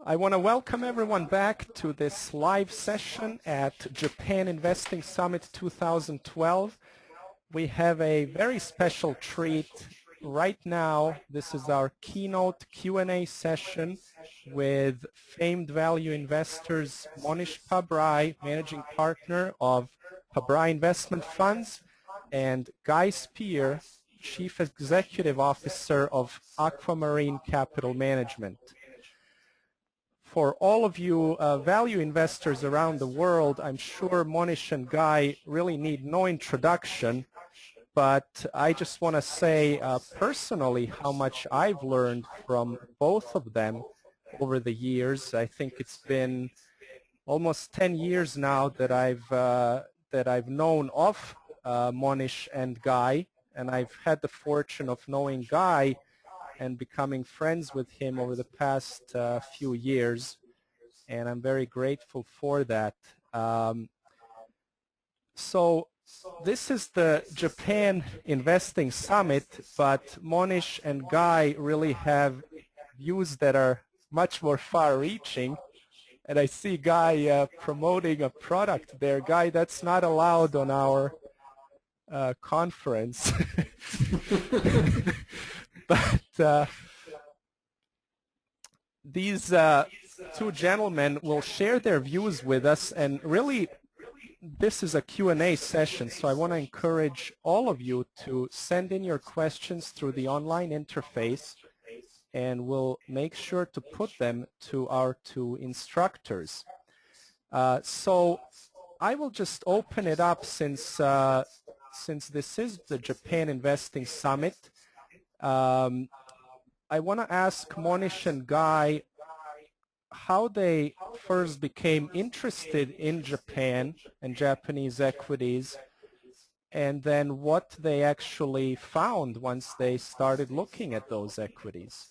I want to welcome everyone back to this live session at Japan Investing Summit 2012. We have a very special treat right now. This is our keynote Q&A session with famed value investors Mohnish Pabrai, managing partner of Pabrai Investment Funds, and Guy Spier, Chief Executive Officer of Aquamarine Capital Management. For all of you value investors around the world, I'm sure Mohnish and Guy really need no introduction, but I just want to say personally how much I've learned from both of them over the years. I think it's been almost 10 years now that I've known of Mohnish and Guy, and I've had the fortune of knowing Guy and becoming friends with him over the past few years, and I'm very grateful for that. So this is the Japan Investing Summit, but Mohnish and Guy really have views that are much more far-reaching, and I see Guy promoting a product there. Guy, that's not allowed on our conference. But these two gentlemen will share their views with us, and really this is a Q&A session, so I want to encourage all of you to send in your questions through the online interface, and we'll make sure to put them to our two instructors. So I will just open it up since this is the Japan Investing Summit. I want to ask Mohnish and Guy how they first became interested in Japan and Japanese equities, and then what they actually found once they started looking at those equities.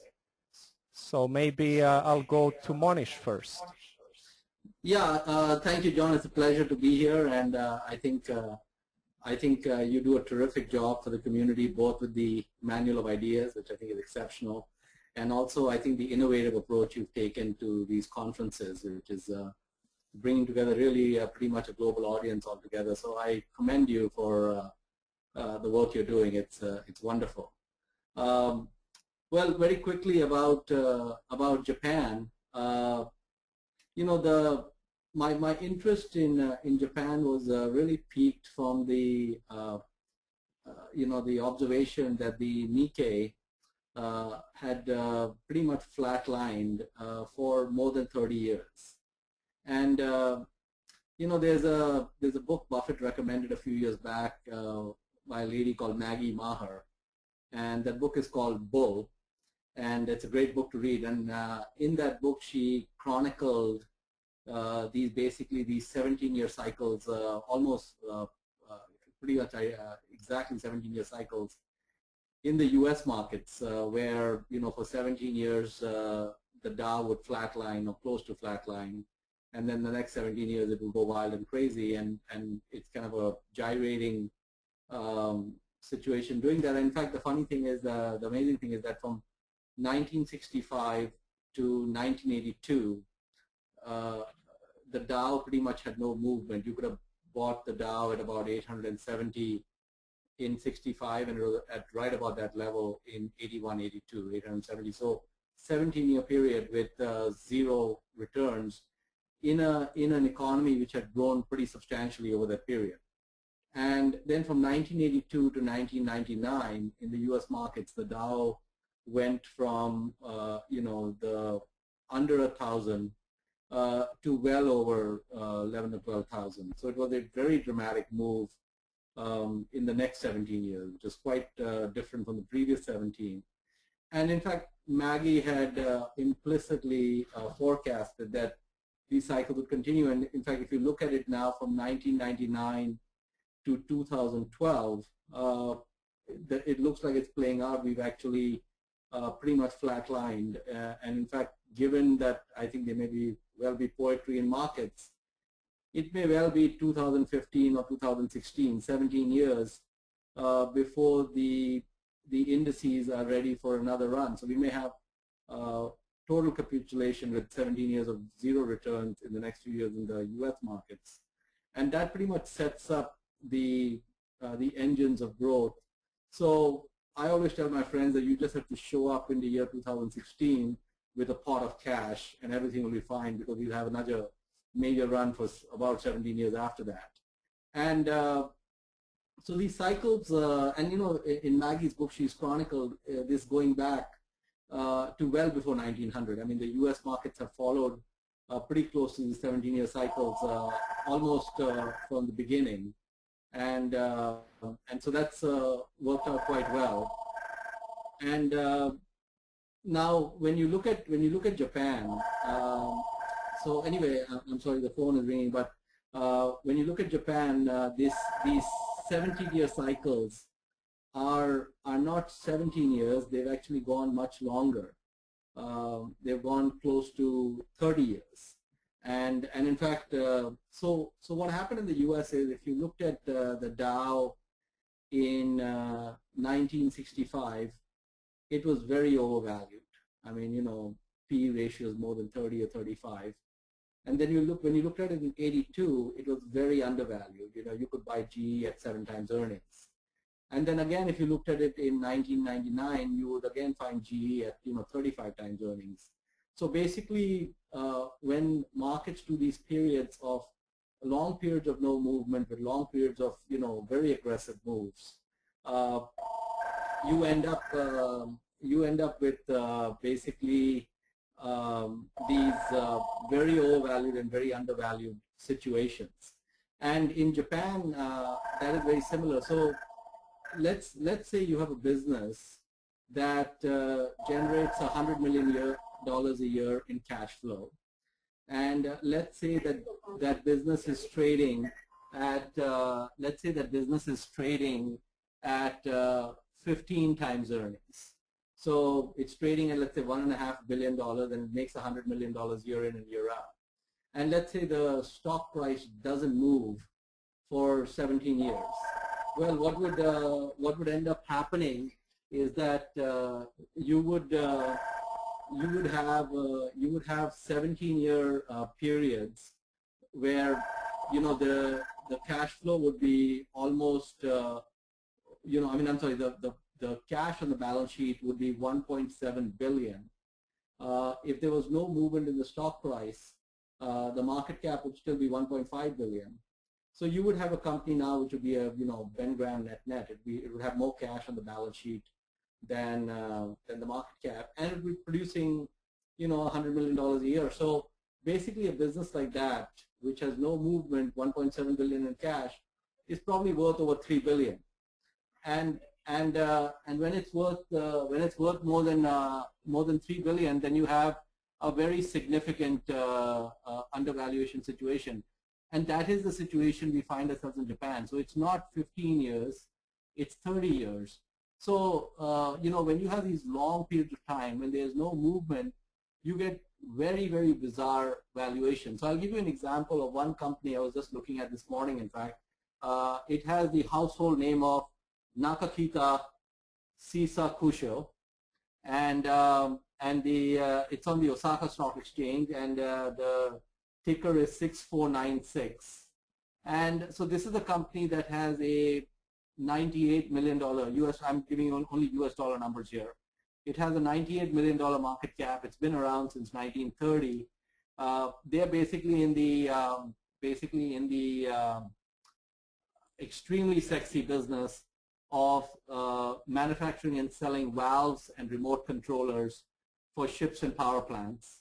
So maybe I'll go to Mohnish first. Yeah, thank you, John. It's a pleasure to be here, and I think you do a terrific job for the community, both with the Manual of Ideas, which I think is exceptional, and also I think the innovative approach you've taken to these conferences, which is bringing together really pretty much a global audience altogether. So I commend you for the work you're doing. It's wonderful. Well, very quickly about Japan. You know, my interest in Japan was really peaked from the you know, the observation that the Nikkei had pretty much flatlined for more than 30 years. And you know, there's a book Buffett recommended a few years back by a lady called Maggie Maher, and that book is called Bull, and it's a great book to read. And in that book, she chronicled these 17-year cycles, almost pretty much exactly 17-year cycles in the U.S. markets, where, you know, for 17 years the Dow would flatline or close to flatline, and then the next 17 years it will go wild and crazy, and it's kind of a gyrating situation doing that. And in fact, the funny thing is, the amazing thing is that from 1965 to 1982, the Dow pretty much had no movement. You could have bought the Dow at about 870 in 65, and it was at right about that level in 81, 82, 870. So 17-year period with zero returns in an economy which had grown pretty substantially over that period. And then from 1982 to 1999 in the U.S. markets, the Dow went from you know, the under 1,000 to well over 11 or 12,000. So it was a very dramatic move in the next 17 years, which is quite different from the previous 17. And in fact, Maggie had implicitly forecasted that these cycles would continue. And in fact, if you look at it now from 1999 to 2012, it looks like it's playing out. We've actually pretty much flatlined. And in fact, given that I think there may well be poetry in markets, it may well be 2015 or 2016, 17 years before the indices are ready for another run. So we may have total capitulation with 17 years of zero returns in the next few years in the US markets. And that pretty much sets up the engines of growth. So I always tell my friends that you just have to show up in the year 2016 with a pot of cash and everything will be fine, because you'll have another major run for about 17 years after that. And so these cycles, and you know, in Maggie's book, she's chronicled this going back to well before 1900. I mean, the US markets have followed pretty close to the 17-year cycles almost from the beginning. And so that's worked out quite well. And now when you look at Japan, so anyway, I'm sorry, the phone is ringing, but when you look at Japan, these 17-year cycles are not 17 years. They've actually gone much longer. They've gone close to 30 years. And in fact, so what happened in the US is, if you looked at the Dow in 1965, it was very overvalued. I mean, you know, P ratios more than 30 or 35. And then when you looked at it in 82, it was very undervalued. You know, you could buy GE at 7 times earnings. And then again, if you looked at it in 1999, you would again find GE at, you know, 35 times earnings. So basically, when markets do these periods of long periods of no movement with long periods of, you know, very aggressive moves, you end up with basically these very overvalued and very undervalued situations. And in Japan, that is very similar. So let's say you have a business that generates $100 million a year in cash flow, and let's say that business is trading at 15 times earnings. So it's trading at, let's say, $1.5 billion, and it makes $100 million year in and year out. And let's say the stock price doesn't move for 17 years. Well, what would end up happening is that you would have 17-year periods where, you know, the cash flow would be almost you know, I mean, I'm sorry, the cash on the balance sheet would be 1.7 billion. If there was no movement in the stock price, the market cap would still be 1.5 billion. So you would have a company now which would be a, you know, Ben Graham net. It would have more cash on the balance sheet than the market cap, and it would be producing, you know, $100 million a year. So basically, a business like that, which has no movement, 1.7 billion in cash, is probably worth over 3 billion. And when it's worth more than 3 billion, then you have a very significant undervaluation situation. And that is the situation we find ourselves in Japan. So it's not 15 years, it's 30 years. So, you know, when you have these long periods of time, when there's no movement, you get very, very bizarre valuations. So I'll give you an example of one company I was just looking at this morning, in fact. It has the household name of Nakakita Seisakusho, and it's on the Osaka Stock Exchange, and the ticker is 6496. And so this is a company that has a $98 million US, I'm giving only US dollar numbers here. It has a $98 million market cap. It's been around since 1930. They're basically in the extremely sexy business of manufacturing and selling valves and remote controllers for ships and power plants.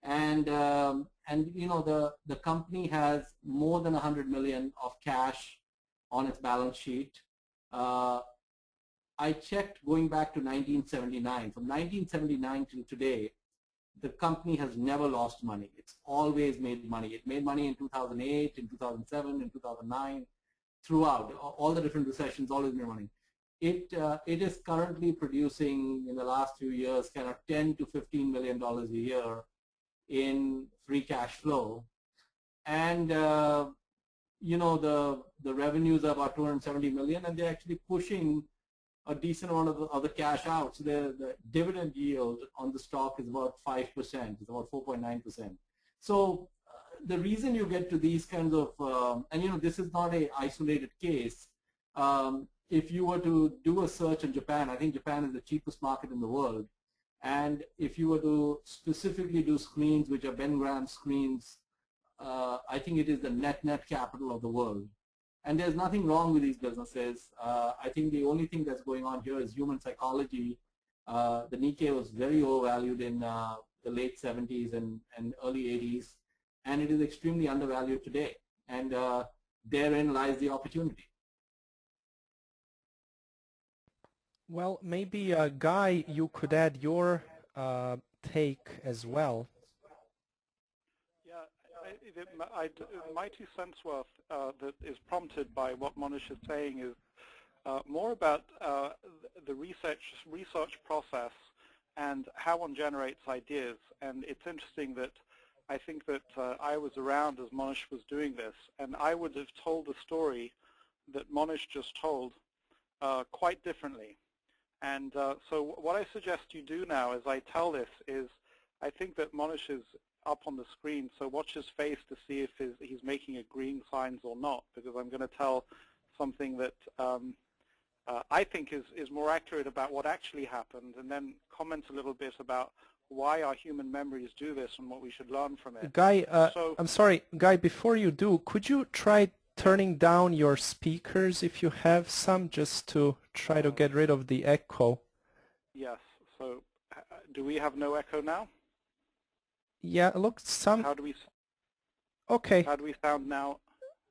And you know, the company has more than 100 million of cash on its balance sheet. I checked going back to 1979. From 1979 till today, the company has never lost money. It's always made money. It made money in 2008, in 2007, in 2009, throughout all the different recessions. Always made money. It is currently producing, in the last few years, kind of $10 to $15 million a year in free cash flow, and you know, the revenues are about 270 million, and they're actually pushing a decent amount of the cash out. So the dividend yield on the stock is about 5%. It's about 4.9%. So the reason you get to these kinds of, and you know, this is not a isolated case. If you were to do a search in Japan, I think Japan is the cheapest market in the world. And if you were to specifically do screens, which are Ben Graham screens, I think it is the net capital of the world. And there's nothing wrong with these businesses. I think the only thing that's going on here is human psychology. The Nikkei was very overvalued in the late 70s and early 80s, and it is extremely undervalued today. And therein lies the opportunity. Well, maybe Guy, you could add your take as well. My 2 cents worth that is prompted by what Mohnish is saying is more about the research process and how one generates ideas. And it's interesting that I think that I was around as Mohnish was doing this, and I would have told the story that Mohnish just told quite differently. And so what I suggest you do now as I tell this is, I think that Mohnish is up on the screen, so watch his face to see if he's making agreeing signs or not, because I'm going to tell something that I think is more accurate about what actually happened, and then comment a little bit about why our human memories do this and what we should learn from it. Guy, I'm sorry, Guy, before you do, could you try turning down your speakers if you have some, just to try to get rid of the echo? Yes, so do we have no echo now? Yeah, look, some... How do we... Okay. How do we sound now?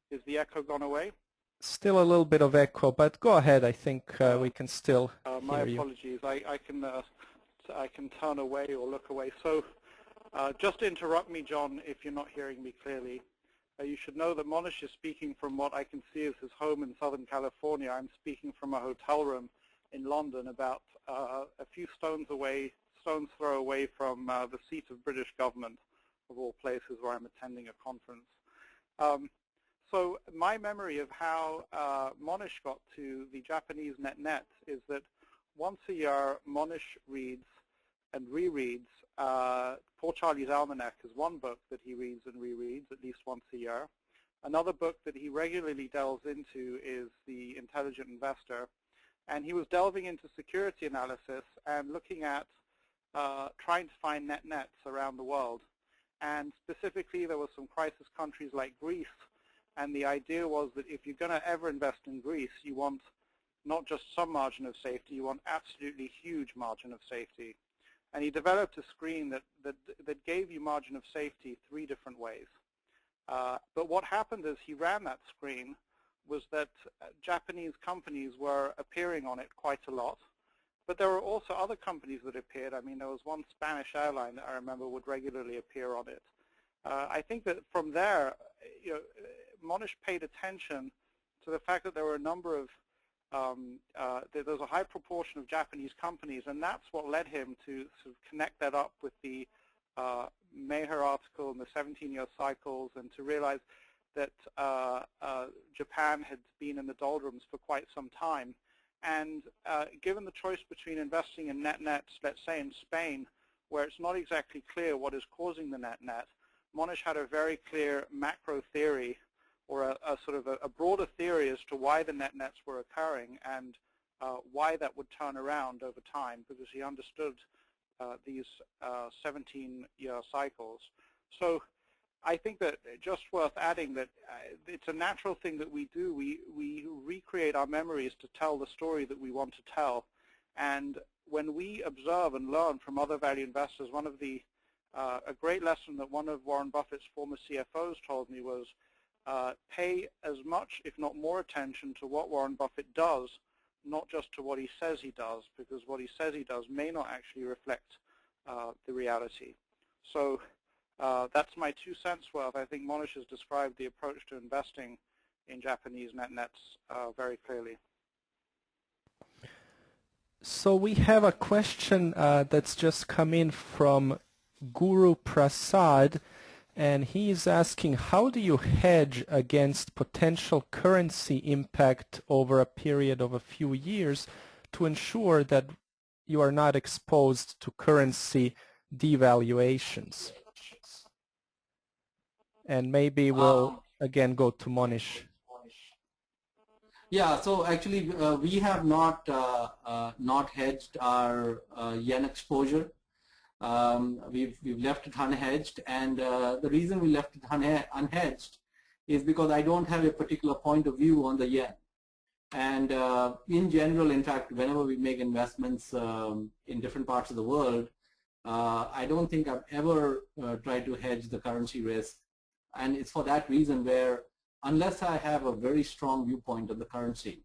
Is the echo gone away? Still a little bit of echo, but go ahead. I think we can still my hear apologies. I can turn away or look away. So just interrupt me, John, if you're not hearing me clearly. You should know that Mohnish is speaking from what I can see as his home in Southern California. I'm speaking from a hotel room in London, about a few stone's throw away from the seat of British government, of all places, where I'm attending a conference. So my memory of how Mohnish got to the Japanese net is that once a year Mohnish reads and rereads Poor Charlie's Almanac is one book that he reads and rereads at least once a year. Another book that he regularly delves into is The Intelligent Investor, and he was delving into security analysis and looking at trying to find nets around the world. And specifically, there were some crisis countries like Greece, and the idea was that if you're going to ever invest in Greece, you want not just some margin of safety, you want absolutely huge margin of safety. And he developed a screen that gave you margin of safety 3 different ways. But what happened as he ran that screen was that Japanese companies were appearing on it quite a lot. But there were also other companies that appeared. I mean, there was one Spanish airline that I remember would regularly appear on it. I think that from there, you know, Mohnish paid attention to the fact that there were a number of there's a high proportion of Japanese companies, and that's what led him to sort of connect that up with the Maher article and the 17-year cycles, and to realize that Japan had been in the doldrums for quite some time. And given the choice between investing in nets, let's say in Spain, where it's not exactly clear what is causing the net, Mohnish had a very clear macro theory, or a sort of a broader theory as to why the nets were occurring and why that would turn around over time, because he understood these 17-year cycles. So I think that just worth adding that it's a natural thing that we do. We recreate our memories to tell the story that we want to tell. And when we observe and learn from other value investors, one of the a great lesson that one of Warren Buffett's former CFOs told me was pay as much, if not more, attention to what Warren Buffett does, not just to what he says he does, because what he says he does may not actually reflect the reality. So that's my 2 cents worth. I think Mohnish has described the approach to investing in Japanese nets very clearly. So we have a question that's just come in from Guru Prasad, and he is asking, how do you hedge against potential currency impact over a period of a few years to ensure that you are not exposed to currency devaluations? And maybe we'll again go to Mohnish. Yeah, so actually we have not hedged our yen exposure. We've left it unhedged, and the reason we left it unhedged is because I don't have a particular point of view on the yen. And in general, in fact, whenever we make investments in different parts of the world, I don't think I've ever tried to hedge the currency risk. And it's for that reason where, unless I have a very strong viewpoint of the currency,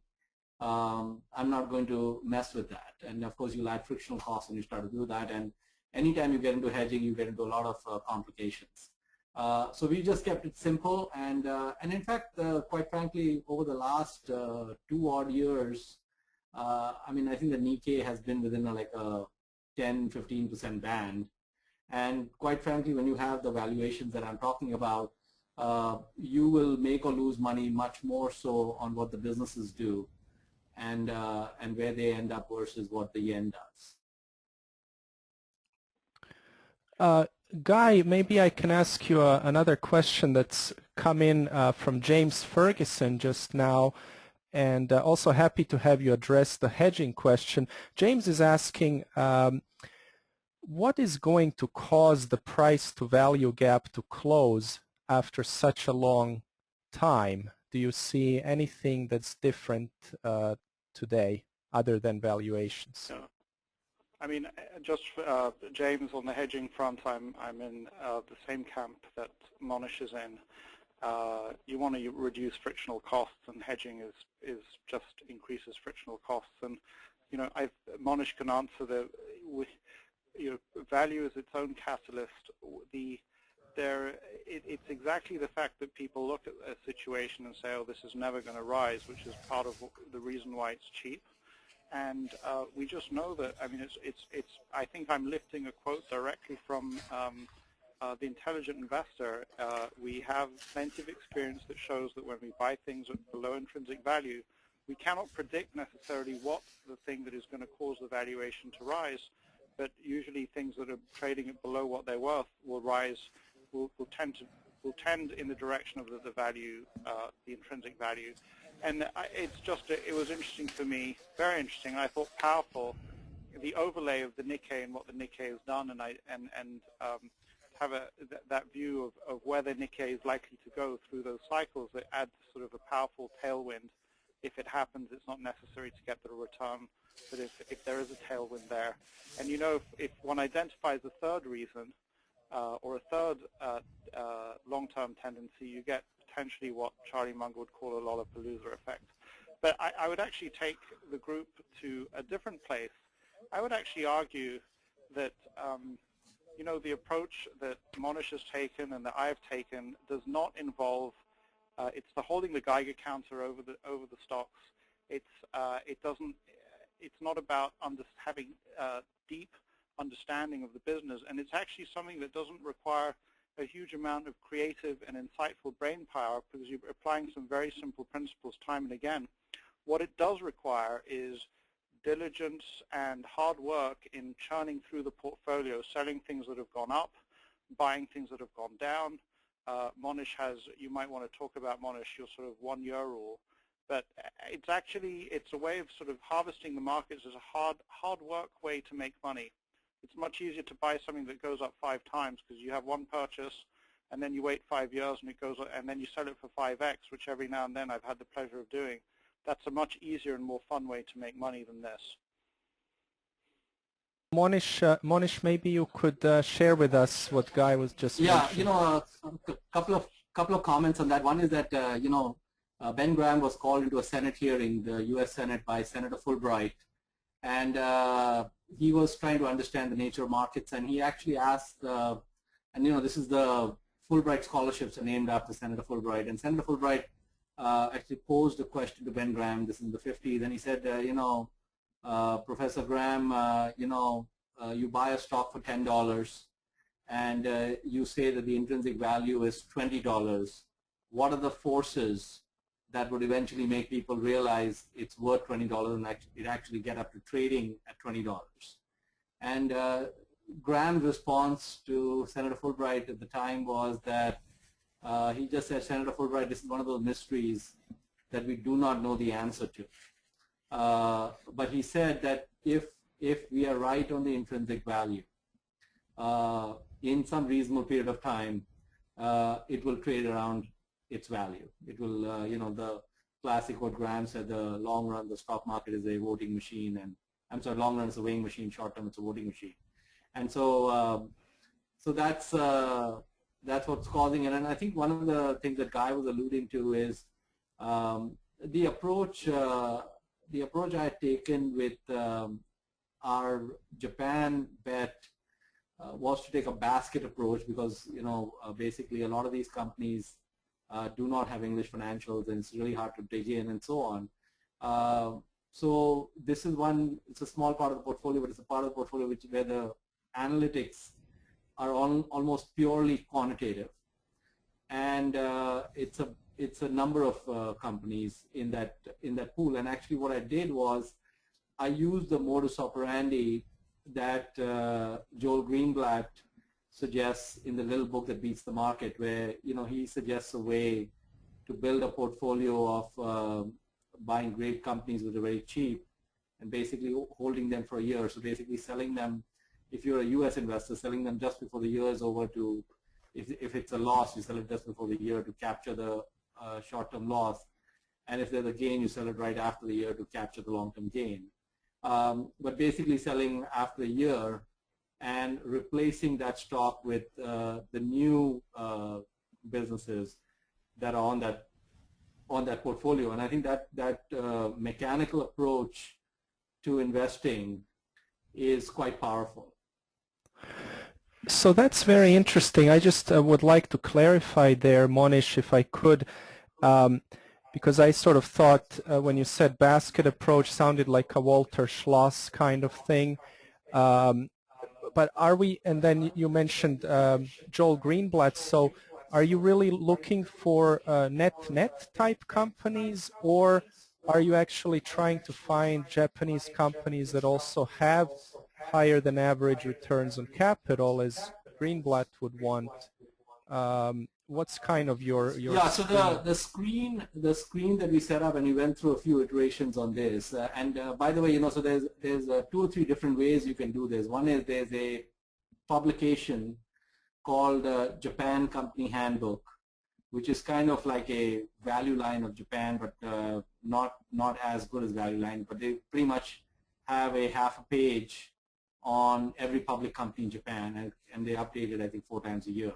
I'm not going to mess with that. And of course, you'll add frictional costs when you start to do that. And anytime you get into hedging, you get into a lot of complications. So we just kept it simple. And in fact, quite frankly, over the last 2 odd years, I mean, I think the Nikkei has been within like a 10–15% band. And quite frankly, when you have the valuations that I'm talking about, you will make or lose money much more so on what the businesses do and where they end up versus what the yen does. Guy, maybe I can ask you another question that's come in from James Ferguson just now, and also happy to have you address the hedging question. James is asking, what is going to cause the price to value gap to close after such a long time? Do you see anything that's different today other than valuations? Yeah. I mean, just James, on the hedging front, I'm in the same camp that Mohnish is in. You want to reduce frictional costs, and hedging is just increases frictional costs. And you know, Mohnish can answer the value is its own catalyst. It's exactly the fact that people look at a situation and say, oh, this is never going to rise, which is part of the reason why it's cheap. And we just know that. I mean, I think I'm lifting a quote directly from the Intelligent Investor. We have plenty of experience that shows that when we buy things at below intrinsic value, we cannot predict necessarily what the thing that is going to cause the valuation to rise. But usually things that are trading at below what they're worth will rise, will tend in the direction of the value, the intrinsic value. And it was interesting for me, very interesting, and I thought powerful, the overlay of the Nikkei and what the Nikkei has done, and have that view of where the Nikkei is likely to go through those cycles. That adds sort of a powerful tailwind. If it happens, it's not necessary to get the return, but if there is a tailwind there. And you know, if one identifies a third reason, or a third long-term tendency, you get potentially what Charlie Munger would call a Lollapalooza effect. But I would actually take the group to a different place. I would actually argue that you know, the approach that Mohnish has taken and that I have taken does not involve it's the holding the Geiger counter over the stocks. It's not about having deep understanding of the business, and it's actually something that doesn't require a huge amount of creative and insightful brain power, because you're applying some very simple principles time and again. What it does require is diligence and hard work in churning through the portfolio, selling things that have gone up, buying things that have gone down. Mohnish has, you might want to talk about, Mohnish, your sort of 1 year rule. But it's a way of sort of harvesting the markets as a hard work way to make money. It's much easier to buy something that goes up 5 times because you have one purchase and then you wait 5 years and it goes up, and then you sell it for 5x, which every now and then I've had the pleasure of doing. That's a much easier and more fun way to make money than this. Mohnish, maybe you could share with us what Guy was just mentioning. You know, a couple of comments on that. One is that you know, Ben Graham was called into a Senate hearing, the U.S. Senate, by Senator Fulbright, and he was trying to understand the nature of markets, and he actually asked, and you know, this is the Fulbright scholarships are named after Senator Fulbright, and Senator Fulbright actually posed a question to Ben Graham. This is in the 50s, and he said, you know, Professor Graham, you know, you buy a stock for $10, and you say that the intrinsic value is $20. What are the forces that would eventually make people realize it's worth $20 and it actually get up to trading at $20. And Graham's response to Senator Fulbright at the time was that he just said, Senator Fulbright, this is one of those mysteries that we do not know the answer to. But he said that if we are right on the intrinsic value, in some reasonable period of time, it will trade around its value. It will, you know, the classic what Graham said, the long run, the stock market is a voting machine, and I'm sorry, long run is a weighing machine, short term it's a voting machine. And so, so that's what's causing it. And I think one of the things that Guy was alluding to is the approach I had taken with our Japan bet was to take a basket approach because, you know, basically a lot of these companies do not have English financials and it's really hard to dig in and so on. So this is one, it's a small part of the portfolio, but it's a part of the portfolio where the analytics are almost purely quantitative. And it's a number of companies in that pool. And actually what I did was I used the modus operandi that Joel Greenblatt suggests in the little book that beats the market, where, you know, he suggests a way to build a portfolio of buying great companies that are very cheap and basically holding them for a year. So basically selling them, if you're a US investor, selling them just before the year is over to, if it's a loss, you sell it just before the year to capture the short-term loss. And if there's a gain, you sell it right after the year to capture the long-term gain. But basically selling after a year and replacing that stock with the new businesses that are on that portfolio. And I think that mechanical approach to investing is quite powerful. So that's very interesting. I just would like to clarify there, Mohnish, if I could, because I sort of thought when you said basket approach sounded like a Walter Schloss kind of thing. But are we, and then you mentioned Joel Greenblatt, so are you really looking for net type companies, or are you actually trying to find Japanese companies that also have higher than average returns on capital as Greenblatt would want? What's kind of your yeah, so the screen that we set up, and we went through a few iterations on this, and by the way, you know, so there's 2 or 3 different ways you can do this. One is there's a publication called Japan Company Handbook, which is kind of like a value line of Japan, but not as good as value line, but they pretty much have a half a page on every public company in Japan, and they update it, I think, 4 times a year.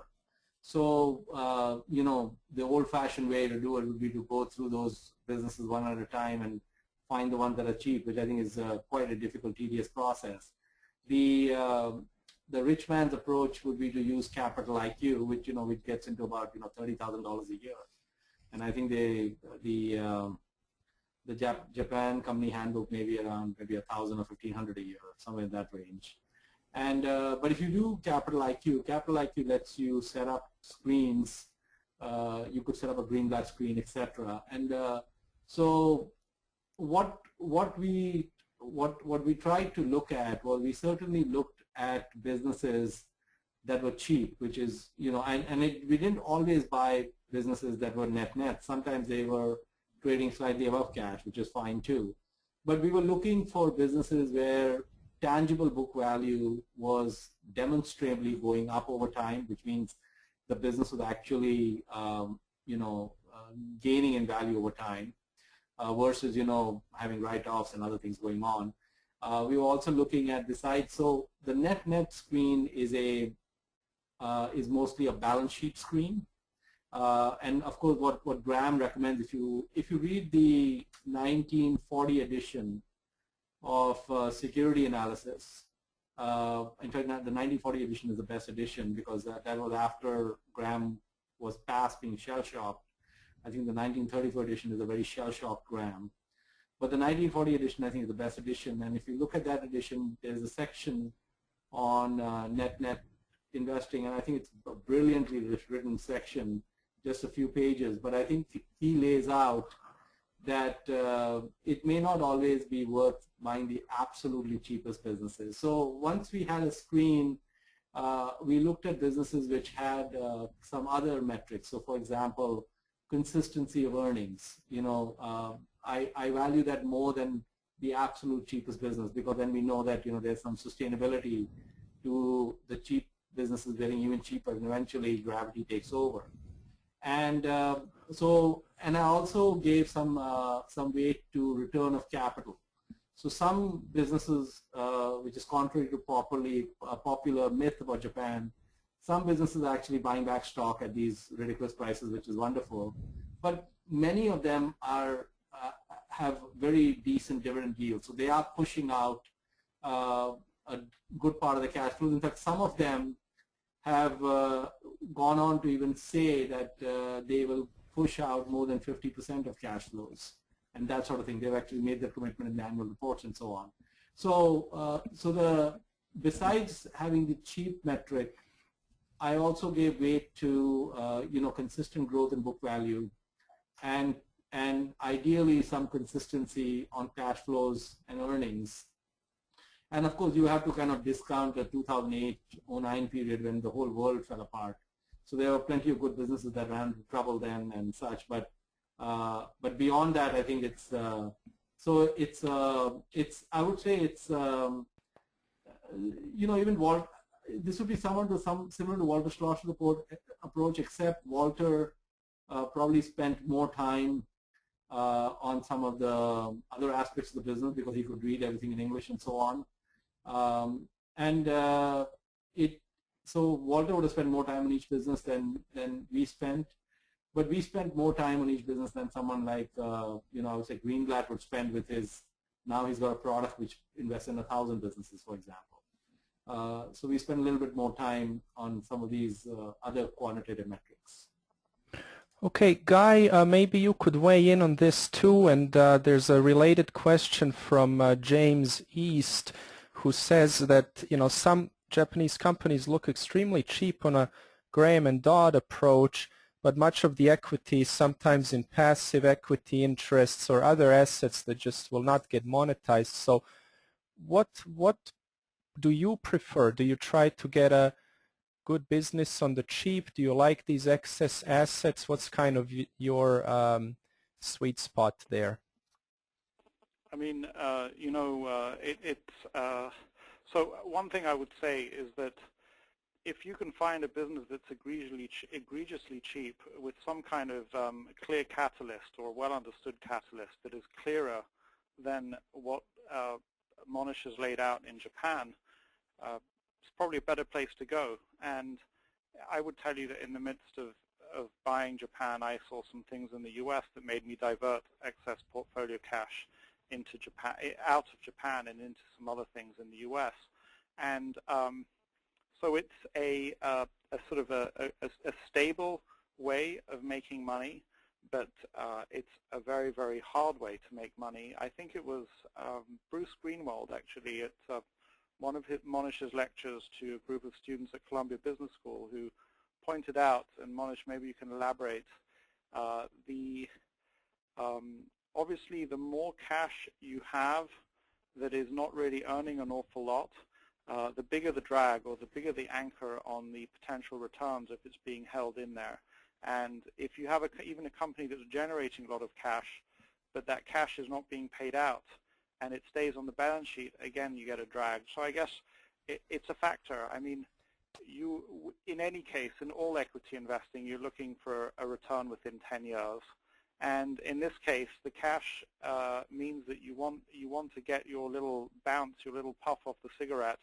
So, you know, the old-fashioned way to do it would be to go through those businesses one at a time and find the ones that are cheap, which I think is quite a difficult, tedious process. The rich man's approach would be to use Capital IQ, which, you know, which gets into about, you know, $30,000 a year. And I think the Japan Company Handbook may be around maybe 1,000 or 1,500 a year, somewhere in that range. And but if you do Capital IQ lets you set up screens. You could set up a Greenblatt screen, etc. And so what we tried to look at was, we certainly looked at businesses that were cheap, which is, you know, we didn't always buy businesses that were net. Sometimes they were trading slightly above cash, which is fine too. But we were looking for businesses where tangible book value was demonstrably going up over time, which means the business was actually, you know, gaining in value over time, versus, you know, having write-offs and other things going on. We were also looking at besides, so the net screen is is mostly a balance sheet screen, and of course what Graham recommends, if you read the 1940 edition of security analysis. In fact, the 1940 edition is the best edition, because that was after Graham was past being shell-shocked. I think the 1934 edition is a very shell-shocked Graham. But the 1940 edition, I think, is the best edition. And if you look at that edition, there's a section on net investing, and I think it's a brilliantly written section, just a few pages. But I think he lays out that it may not always be worth buying the absolutely cheapest businesses. So once we had a screen, we looked at businesses which had some other metrics. So for example, consistency of earnings. I value that more than the absolute cheapest business, because then we know that there's some sustainability to the cheap businesses getting even cheaper, and eventually gravity takes over. And and I also gave some weight to return of capital. So some businesses, which is contrary to popular myth about Japan, some businesses are actually buying back stock at these ridiculous prices, which is wonderful. But many of them have very decent dividend yields. So they are pushing out a good part of the cash flows. In fact, some of them have gone on to even say that they will push out more than 50% of cash flows and that sort of thing. They've actually made their commitment in the annual reports and so on. So, besides having the cheap metric, I also gave weight to consistent growth in book value, and ideally some consistency on cash flows and earnings. And of course, you have to kind of discount the 2008-09 period when the whole world fell apart. So there were plenty of good businesses that ran into trouble then and such. But beyond that, I think it's I would say it's even Walt. This would be similar to Walter Schloss's approach, except Walter probably spent more time on some of the other aspects of the business because he could read everything in English and so on. So Walter would have spent more time on each business than we spent, but we spent more time on each business than someone like I would say Greenblatt would spend with his. Now he's got a product which invests in 1,000 businesses, for example. So we spend a little bit more time on some of these other quantitative metrics. Okay, Guy, maybe you could weigh in on this too, and there's a related question from James East, who says that some Japanese companies look extremely cheap on a Graham and Dodd approach, but much of the equity is sometimes in passive equity interests or other assets that just will not get monetized. So what do you prefer? Do you try to get a good business on the cheap? Do you like these excess assets? What's kind of your sweet spot there? I mean, so one thing I would say is that if you can find a business that's egregiously cheap with some kind of clear catalyst or well-understood catalyst that is clearer than what Mohnish has laid out in Japan, it's probably a better place to go. And I would tell you that in the midst of buying Japan, I saw some things in the US that made me divert excess portfolio cash into Japan, out of Japan and into some other things in the US. And so it's a sort of a stable way of making money, but it's a very, very hard way to make money. I think it was Bruce Greenwald, actually, at one of Mohnish's lectures to a group of students at Columbia Business School, who pointed out, and Mohnish, maybe you can elaborate, obviously the more cash you have that is not really earning an awful lot, the bigger the drag or the bigger the anchor on the potential returns if it's being held in there. And if you have even a company that's generating a lot of cash, but that cash is not being paid out, and it stays on the balance sheet, again, you get a drag. So I guess it's a factor. I mean, in any case, in all equity investing, you're looking for a return within 10 years. And in this case, the cash means that you want to get your little bounce, your little puff off the cigarette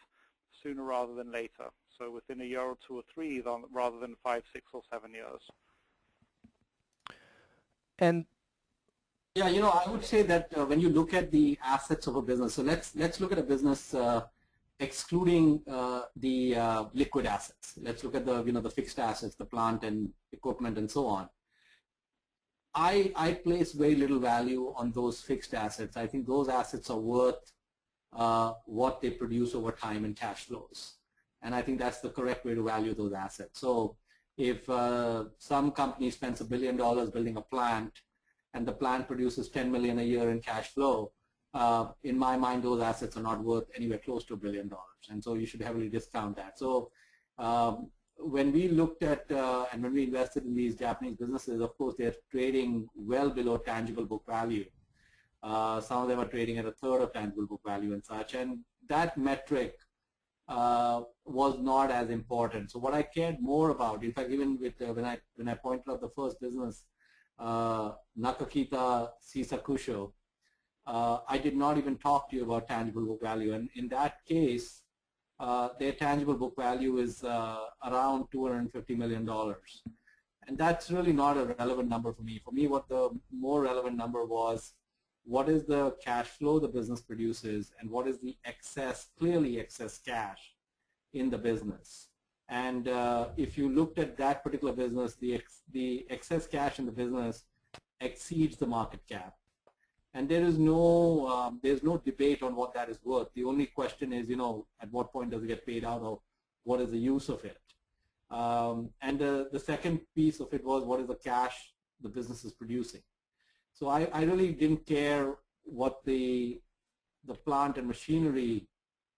sooner rather than later. So within a year or two or three, rather than 5, 6, or 7 years. And yeah, I would say that when you look at the assets of a business, so let's look at a business excluding the liquid assets. Let's look at the fixed assets, the plant and equipment and so on. I place very little value on those fixed assets. I think those assets are worth what they produce over time in cash flows. And I think that's the correct way to value those assets. So if some company spends $1 billion building a plant, and the plant produces 10 million a year in cash flow, in my mind, those assets are not worth anywhere close to $1 billion. And so you should heavily discount that. So when we looked at and when we invested in these Japanese businesses, of course, they're trading well below tangible book value. Some of them are trading at a third of tangible book value and such. And that metric was not as important. So what I cared more about, in fact, even with when I pointed out the first business, Nakakita Sisakusho, I did not even talk to you about tangible book value. And in that case, their tangible book value is around $250 million. And that's really not a relevant number for me. For me, what the more relevant number was, what is the cash flow the business produces, and what is the excess, clearly excess cash in the business. And if you looked at that particular business, the excess cash in the business exceeds the market cap. And there is no, there's no debate on what that is worth. The only question is, at what point does it get paid out, or what is the use of it? And the second piece of it was, what is the cash the business is producing? So I really didn't care what the plant and machinery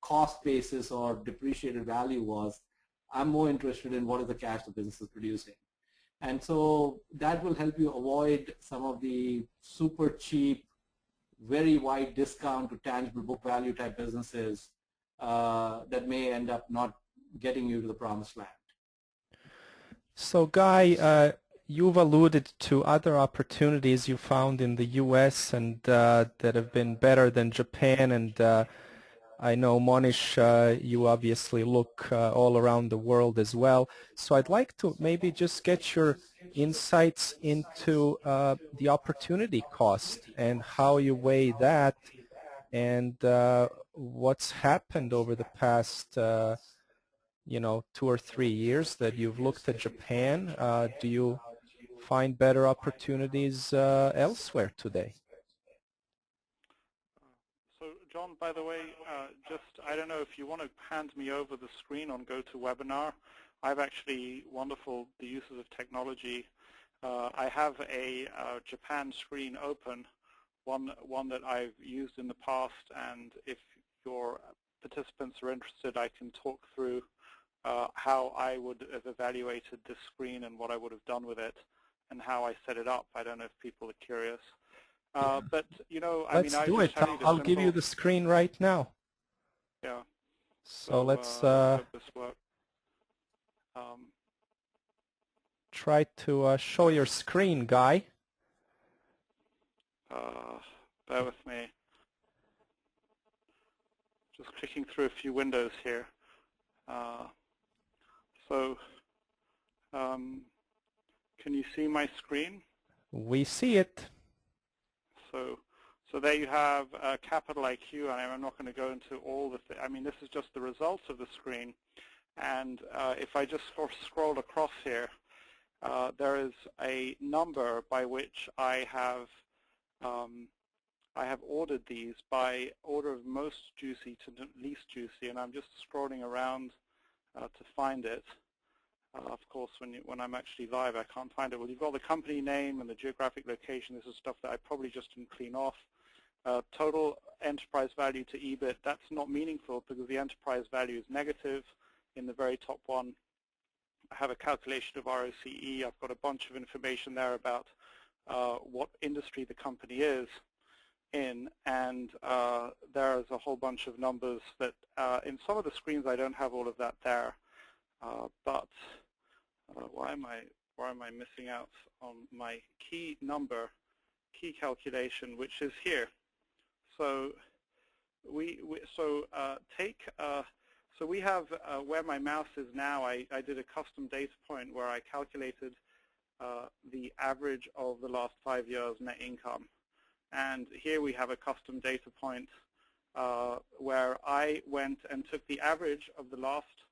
cost basis or depreciated value was. I'm more interested in what is the cash the business is producing. And so that will help you avoid some of the super cheap, very wide discount to tangible book value type businesses that may end up not getting you to the promised land. So Guy, you've alluded to other opportunities you found in the US and that have been better than Japan, and I know, Mohnish, you obviously look all around the world as well. So I'd like to maybe just get your insights into the opportunity cost and how you weigh that, and what's happened over the past 2 or 3 years that you've looked at Japan. Do you find better opportunities elsewhere today? So John, by the way, I don't know if you want to hand me over the screen on GoToWebinar. I've actually the uses of technology. I have a Japan screen open, one that I've used in the past, and if your participants are interested, I can talk through how I would have evaluated this screen and what I would have done with it and how I set it up. I don't know if people are curious. But, let's do it. I'll give you the screen right now. Yeah. So let's hope this works. try to show your screen, Guy. Bear with me. Just clicking through a few windows here. Can you see my screen? We see it. So there you have Capital IQ, and I'm not going to go into all the this is just the results of the screen. And if I just scroll across here, there is a number by which I have ordered these by order of most juicy to least juicy, and I'm just scrolling around to find it. Of course, when I'm actually live, I can't find it. Well, you've got the company name and the geographic location. This is stuff that I probably just didn't clean off. Total enterprise value to EBIT, that's not meaningful because the enterprise value is negative in the very top one. I have a calculation of ROCE. I've got a bunch of information there about what industry the company is in, and there's a whole bunch of numbers that in some of the screens I don't have all of that there. But why am I missing out on my key calculation, which is here? So we have where my mouse is now. I did a custom data point where I calculated the average of the last 5 years net income, and here we have a custom data point where I went and took the average of the last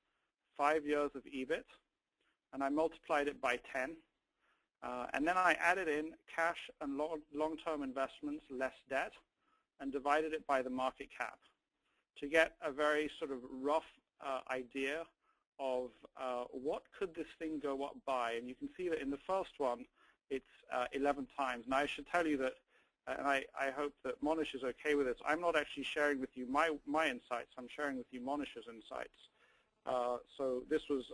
5 years of EBIT, and I multiplied it by 10, and then I added in cash and long-term investments less debt, and divided it by the market cap to get a very sort of rough idea of what could this thing go up by. And you can see that in the first one, it's 11 times. Now I should tell you that, and I hope that Mohnish is okay with this, I'm not actually sharing with you my insights, I'm sharing with you Mohnish's insights. So this was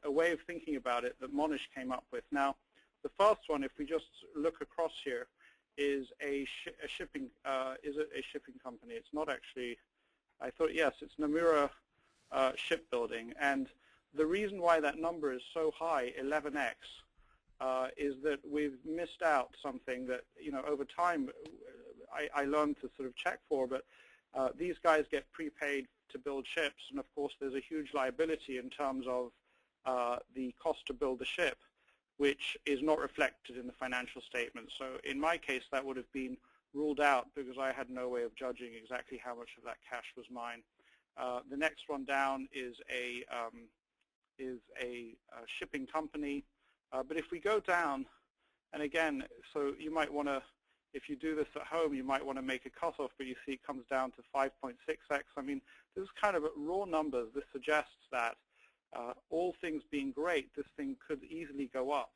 a way of thinking about it that Mohnish came up with. Now, the first one, if we just look across here, is a shipping company. It's not actually. I thought yes, it's Nomura Shipbuilding, and the reason why that number is so high, 11x, is that we've missed out something that over time I learned to sort of check for, but these guys get prepaid to build ships, and of course there's a huge liability in terms of the cost to build the ship, which is not reflected in the financial statement. So in my case, that would have been ruled out because I had no way of judging exactly how much of that cash was mine. The next one down is a shipping company. But if we go down, and again, so you might want to, if you do this at home, you might want to make a cutoff, but you see it comes down to 5.6x. I mean, this is kind of raw numbers. This suggests that all things being great, this thing could easily go up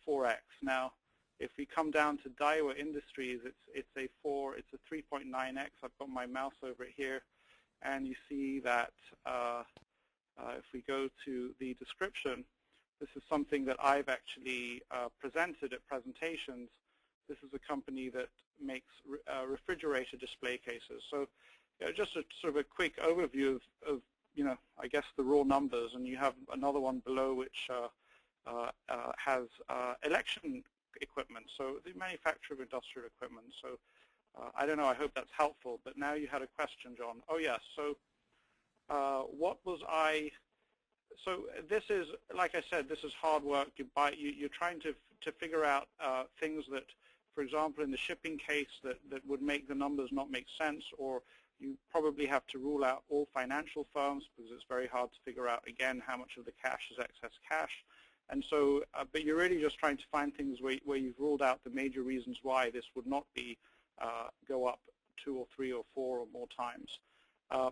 4x. Now, if we come down to Daiwa Industries, it's a 3.9x. I've got my mouse over it here, and you see that if we go to the description, this is something that I've actually presented at presentations. This is a company that makes refrigerator display cases. So just a sort of a quick overview of I guess the raw numbers, and you have another one below which has election equipment, so the manufacture of industrial equipment. So I don't know, I hope that's helpful, but now you had a question, John. Oh yes, so what was I, so this is, like I said, this is hard work. You're trying to figure out things that, for example, in the shipping case that would make the numbers not make sense, or you probably have to rule out all financial firms because it's very hard to figure out, again, how much of the cash is excess cash. And so, but you're really just trying to find things where you've ruled out the major reasons why this would not be go up 2 or 3 or 4 or more times.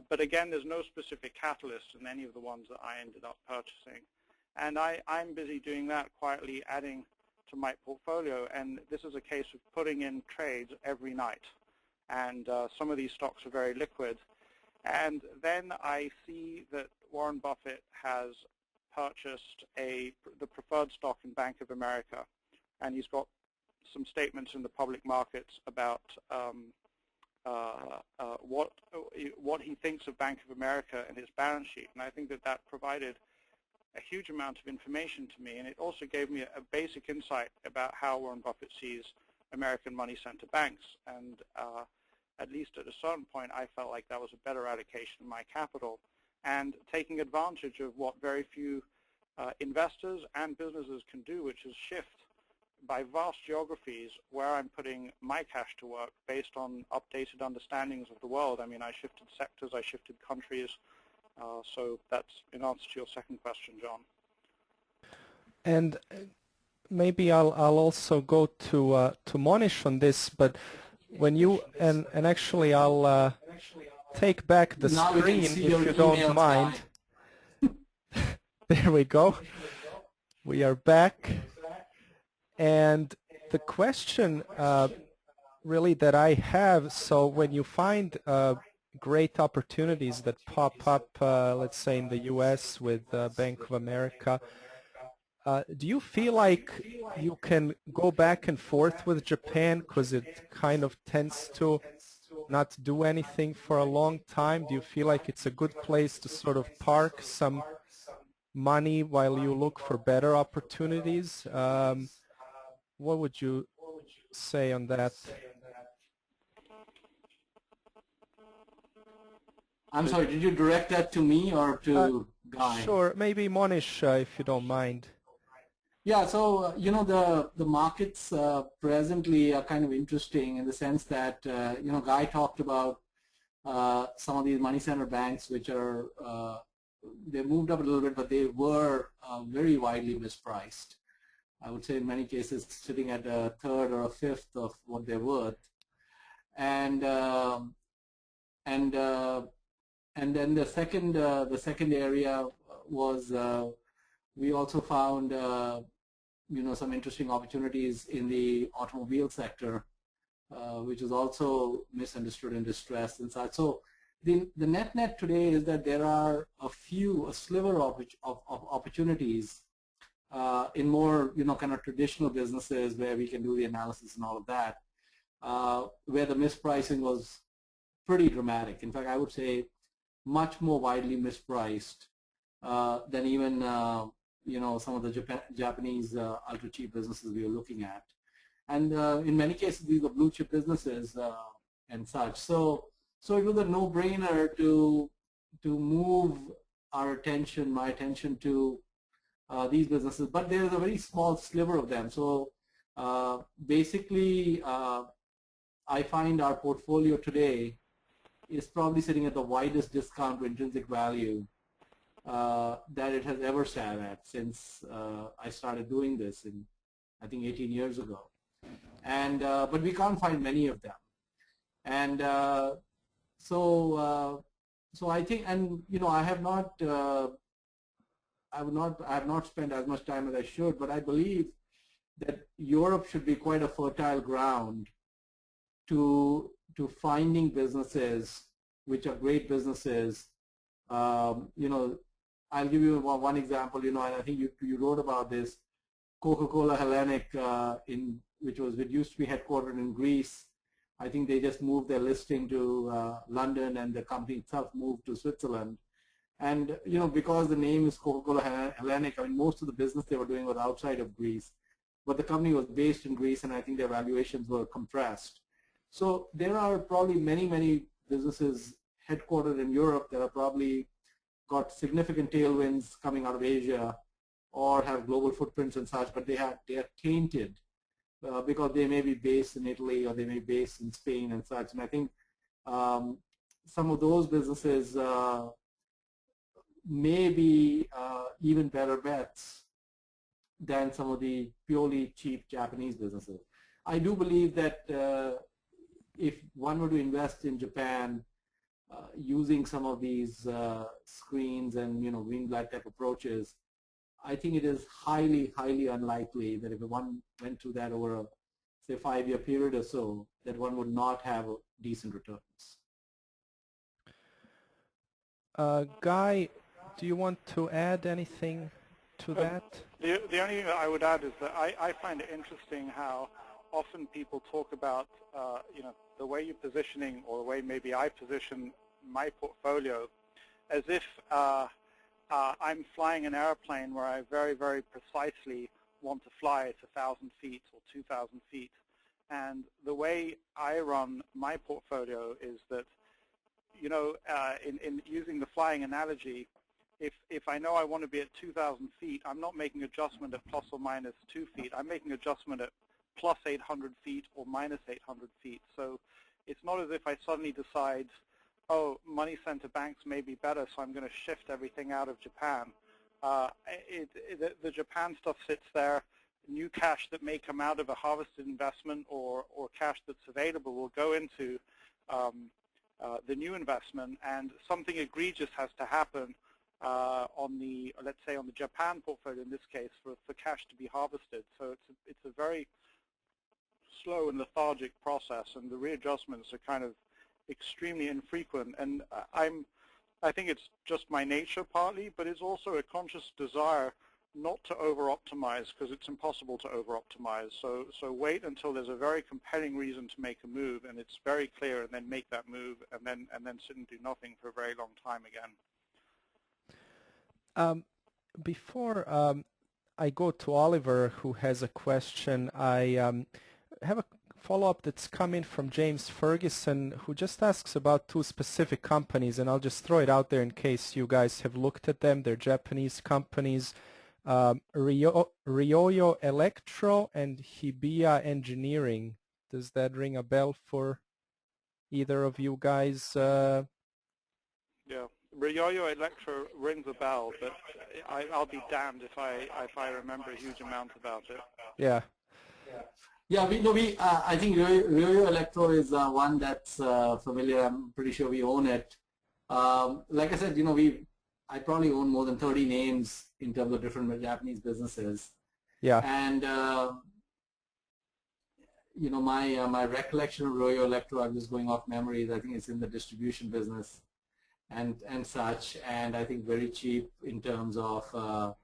But again, there's no specific catalyst in any of the ones that I ended up purchasing. And I'm busy doing that, quietly adding to my portfolio. And this is a case of putting in trades every night. And some of these stocks are very liquid. And then I see that Warren Buffett has purchased the preferred stock in Bank of America. And he's got some statements in the public markets about what he thinks of Bank of America and his balance sheet. And I think that provided a huge amount of information to me. And it also gave me a basic insight about how Warren Buffett sees American money center banks. And at least at a certain point, I felt like that was a better allocation of my capital, and taking advantage of what very few investors and businesses can do, which is shift by vast geographies where I'm putting my cash to work based on updated understandings of the world. I mean, I shifted sectors, I shifted countries. So that's in answer to your second question, John. And maybe I'll also go to Mohnish on this, but when you and actually I'll take back the screen if you don't mind. There we go. We are back. And the question really that I have, so when you find great opportunities that pop up, let's say in the US with Bank of America, do you feel like you can go back and forth with Japan because it kind of tends to not do anything for a long time? Do you feel like it's a good place to sort of park some money while you look for better opportunities? What would you say on that? I'm sorry, did you direct that to me or to Guy? Sure, maybe Mohnish, if you don't mind. Yeah, so the markets presently are kind of interesting in the sense that Guy talked about some of these money center banks, which are they moved up a little bit, but they were very widely mispriced. I would say in many cases sitting at a third or a fifth of what they're worth, and then the second area was we also found some interesting opportunities in the automobile sector, which is also misunderstood and distressed and such. So the net today is that there are a sliver of opportunities in more, kind of traditional businesses where we can do the analysis and all of that, where the mispricing was pretty dramatic. In fact, I would say much more widely mispriced than even, some of the Japanese ultra cheap businesses we were looking at. And in many cases, these are blue chip businesses and such. So it was a no-brainer to move my attention to these businesses. But there is a very small sliver of them. So basically, I find our portfolio today is probably sitting at the widest discount to intrinsic value that it has ever sat at since I started doing this in, I think, 18 years ago. And but we can't find many of them. And so I think, and I have not spent as much time as I should, but I believe that Europe should be quite a fertile ground to finding businesses which are great businesses. I'll give you one example. And I think you wrote about this. Coca-Cola Hellenic, which used to be headquartered in Greece. I think they just moved their listing to London, and the company itself moved to Switzerland. And because the name is Coca-Cola Hellenic, I mean, most of the business they were doing was outside of Greece, but the company was based in Greece, and I think their valuations were compressed. So there are probably many businesses headquartered in Europe that are probably got significant tailwinds coming out of Asia, or have global footprints and such, but they are tainted because they may be based in Italy, or they may be based in Spain and such. And I think some of those businesses may be even better bets than some of the purely cheap Japanese businesses. I do believe that if one were to invest in Japan using some of these screens and Greenblatt type approaches, I think it is highly unlikely that if one went through that over a, say, 5-year period or so, that one would not have decent returns. Guy, do you want to add anything to that? The only thing that I would add is that I find it interesting how often people talk about the way you're positioning, or the way maybe I position my portfolio, as if I'm flying an airplane where I very precisely want to fly at 1,000 feet or 2,000 feet. And the way I run my portfolio is that, in using the flying analogy, if I know I want to be at 2,000 feet, I'm not making adjustment at plus or minus 2 feet. I'm making adjustment at plus 800 feet or minus 800 feet. So it's not as if I suddenly decide, oh, money center banks may be better, so I'm going to shift everything out of Japan. The Japan stuff sits there. New cash that may come out of a harvested investment, or cash that's available, will go into the new investment, and something egregious has to happen let's say on the Japan portfolio in this case, for cash to be harvested. So it's a very slow and lethargic process, and the readjustments are kind of extremely infrequent. And I think it's just my nature partly, but it's also a conscious desire not to over-optimize, because it's impossible to over-optimize. So wait until there's a very compelling reason to make a move, and it's very clear, and then make that move, and then sit and do nothing for a very long time again. Before I go to Oliver, who has a question, I have a follow-up that's come in from James Ferguson, who just asks about 2 specific companies, and I'll just throw it out there in case you guys have looked at them. They're Japanese companies, Ryoyo Electro and Hibiya Engineering. Does that ring a bell for either of you guys? Yeah, Ryoyo Electro rings a bell, but I'll be damned if I remember a huge amount about it. Yeah. Yeah, I think Ryoyo Electro is one that's familiar. I'm pretty sure we own it. Like I said, I probably own more than 30 names in terms of different Japanese businesses. Yeah. And you know, my recollection of Royo Electro, I'm just going off memory, I think it's in the distribution business and such, and I think very cheap in terms of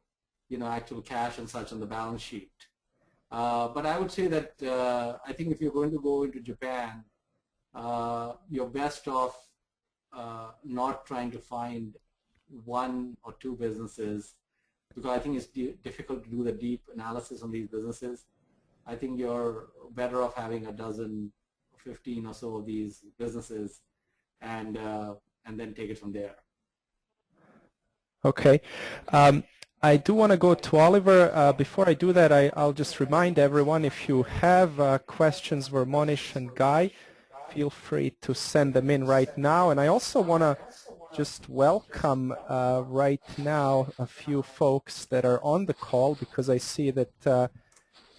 you know, actual cash and such on the balance sheet. But I would say that I think if you're going to go into Japan, you're best off not trying to find one or two businesses, because I think it's difficult to do the deep analysis on these businesses. I think you're better off having a dozen, 15 or so of these businesses, and then take it from there. Okay. I do want to go to Oliver. Before I do that, I'll just remind everyone, if you have questions for Mohnish and Guy, feel free to send them in right now. And I also want to just welcome right now a few folks that are on the call, because I see that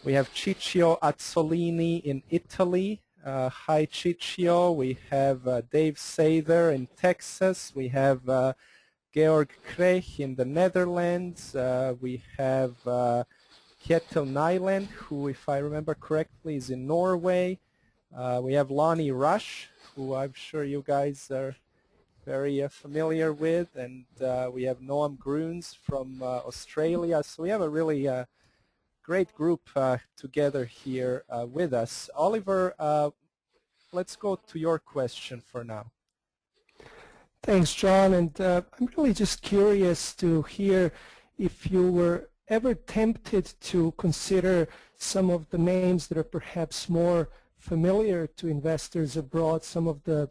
we have Ciccio Azzolini in Italy. Hi, Ciccio. We have Dave Sather in Texas. We have Georg Krech in the Netherlands. We have Kjetil Nyland, who, if I remember correctly, is in Norway. We have Lonnie Rush, who I'm sure you guys are very familiar with. And we have Noam Gruns from Australia. So we have a really great group together here with us. Oliver, let's go to your question for now. Thanks, John. And I'm really just curious to hear if you were ever tempted to consider some of the names that are perhaps more familiar to investors abroad, some of the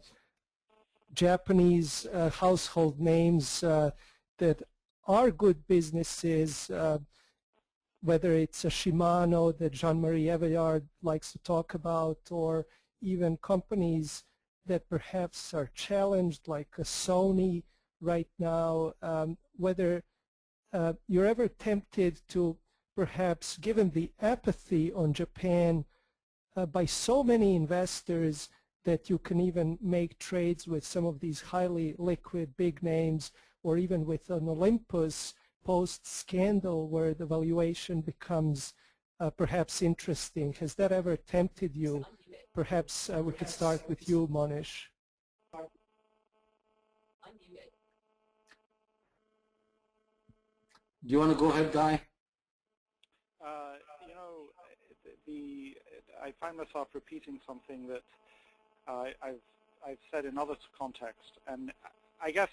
Japanese household names that are good businesses, whether it's a Shimano that Jean-Marie Everard likes to talk about, or even companies that perhaps are challenged, like a Sony right now, whether you're ever tempted to perhaps, given the apathy on Japan by so many investors, that you can even make trades with some of these highly liquid big names, or even with an Olympus post-scandal where the valuation becomes perhaps interesting. Has that ever tempted you? Perhaps we could start with you, Mohnish. Do you want to go ahead, Guy? You know, I find myself repeating something that I've said in other contexts, and I guess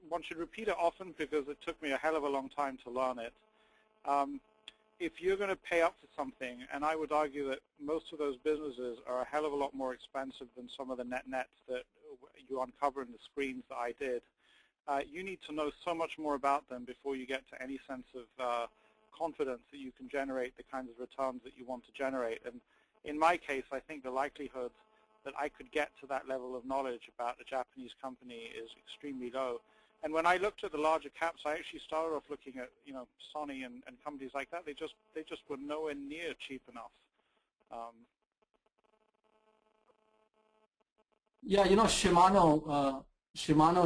one should repeat it often because it took me a hell of a long time to learn it. If you're going to pay up for something, and I would argue that most of those businesses are a hell of a lot more expensive than some of the nets that you uncover in the screens that I did, you need to know so much more about them before you get to any sense of confidence that you can generate the kinds of returns that you want to generate. And in my case, I think the likelihood that I could get to that level of knowledge about a Japanese company is extremely low. And when I looked at the larger caps, I actually started off looking at, you know, Sony and companies like that. They just were nowhere near cheap enough. Yeah, you know, Shimano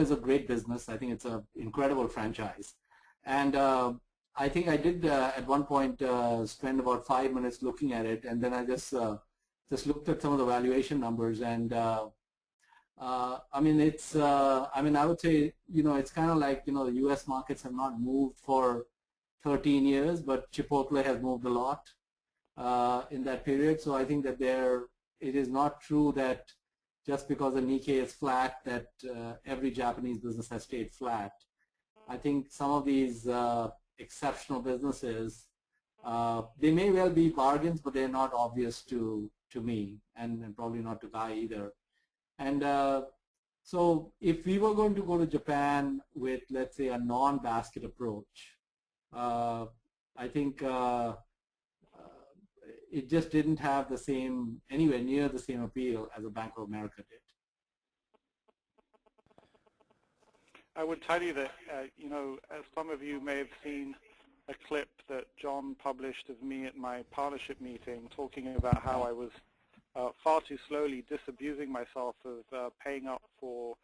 is a great business. I think it's an incredible franchise, and I think I did at one point spend about 5 minutes looking at it, and then I just looked at some of the valuation numbers, and I mean, it's I mean, I would say, you know, it's kind of like, you know, the U.S. markets have not moved for 13 years, but Chipotle has moved a lot in that period. So I think that it is not true that just because the Nikkei is flat that every Japanese business has stayed flat. I think some of these exceptional businesses, they may well be bargains, but they're not obvious to me, and probably not to Guy either. And so if we were going to go to Japan with, let's say, a non-basket approach, I think it just didn't have the same, anywhere near the same appeal as a Bank of America did. I would tell you that, you know, as some of you may have seen a clip that John published of me at my partnership meeting talking about how I was far too slowly disabusing myself of paying up for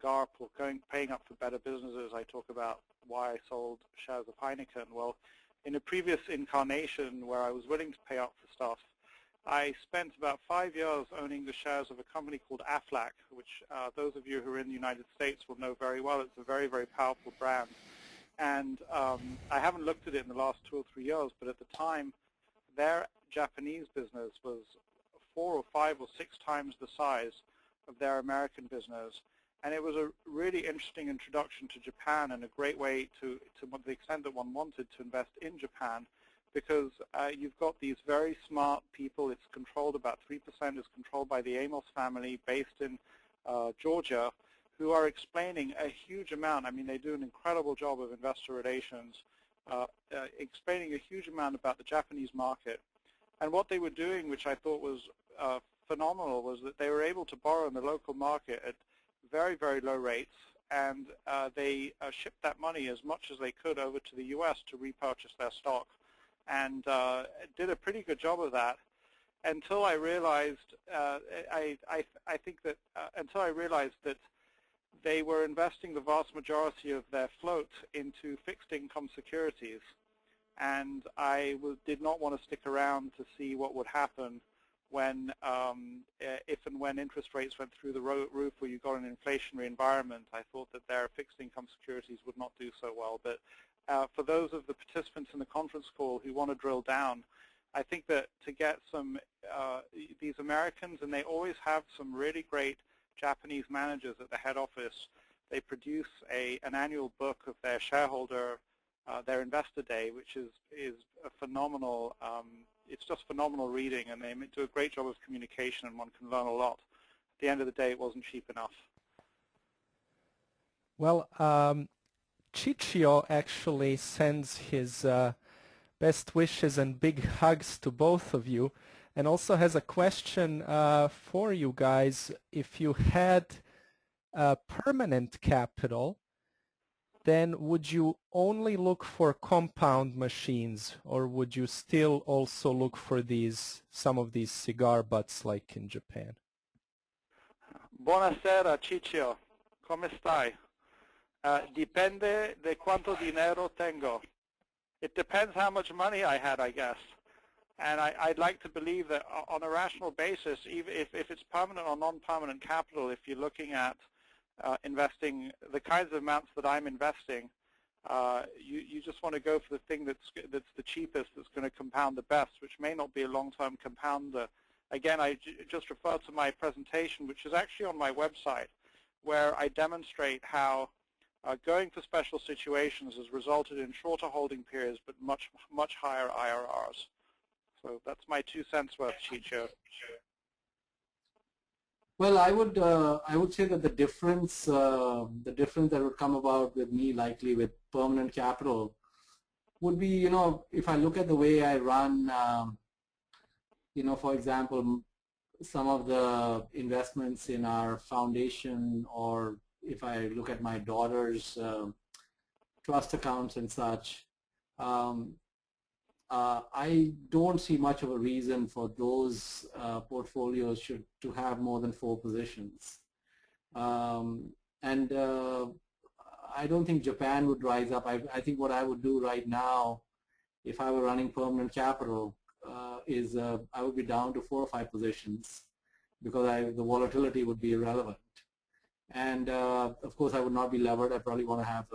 GARP or paying up for better businesses. I talk about why I sold shares of Heineken. Well, in a previous incarnation where I was willing to pay up for stuff, I spent about 5 years owning the shares of a company called Aflac, which those of you who are in the United States will know very well. It's a very, very powerful brand. And I haven't looked at it in the last 2 or 3 years, but at the time, their Japanese business was 4 or 5 or 6 times the size of their American business. And it was a really interesting introduction to Japan and a great way to the extent that one wanted to invest in Japan, because you've got these very smart people. It's controlled, about 3% is controlled by the Amos family based in Georgia, who are explaining a huge amount. I mean, they do an incredible job of investor relations, explaining a huge amount about the Japanese market. And what they were doing, which I thought was phenomenal, was that they were able to borrow in the local market at very, very low rates, and they shipped that money as much as they could over to the US to repurchase their stock, and did a pretty good job of that until I realized, until I realized that they were investing the vast majority of their float into fixed income securities, and I did not want to stick around to see what would happen when, if and when interest rates went through the roof or you got an inflationary environment. I thought that their fixed income securities would not do so well. But for those of the participants in the conference call who want to drill down, I think that to get some, these Americans, and they always have some really great Japanese managers at the head office, they produce an annual book of their shareholder, their investor day, which is a phenomenal, it's just phenomenal reading, and they do a great job of communication, and one can learn a lot. At the end of the day, it wasn't cheap enough. Well, Ciccio actually sends his best wishes and big hugs to both of you, and also has a question for you guys. If you had permanent capital, then would you only look for compound machines, or would you still also look for some of these cigar butts like in Japan? Buonasera, Ciccio. Come stai? Dipende de quanto dinero tengo. It depends how much money I had, I guess. And I'd like to believe that on a rational basis, even if it's permanent or non-permanent capital, if you're looking at investing the kinds of amounts that I'm investing, you just want to go for the thing that's the cheapest, that's going to compound the best, which may not be a long-term compounder. Again, I just refer to my presentation, which is actually on my website, where I demonstrate how going for special situations has resulted in shorter holding periods but much higher IRRs. So that's my 2 cents worth, Ciccio. Well, I would say that the difference that would come about with me, likely with permanent capital, would be, if I look at the way I run, for example, some of the investments in our foundation, or if I look at my daughter's trust accounts and such, I don't see much of a reason for those portfolios to have more than 4 positions. And I don't think Japan would rise up. I think what I would do right now, if I were running permanent capital, is I would be down to 4 or 5 positions, because the volatility would be irrelevant. And of course, I would not be levered. I probably want to have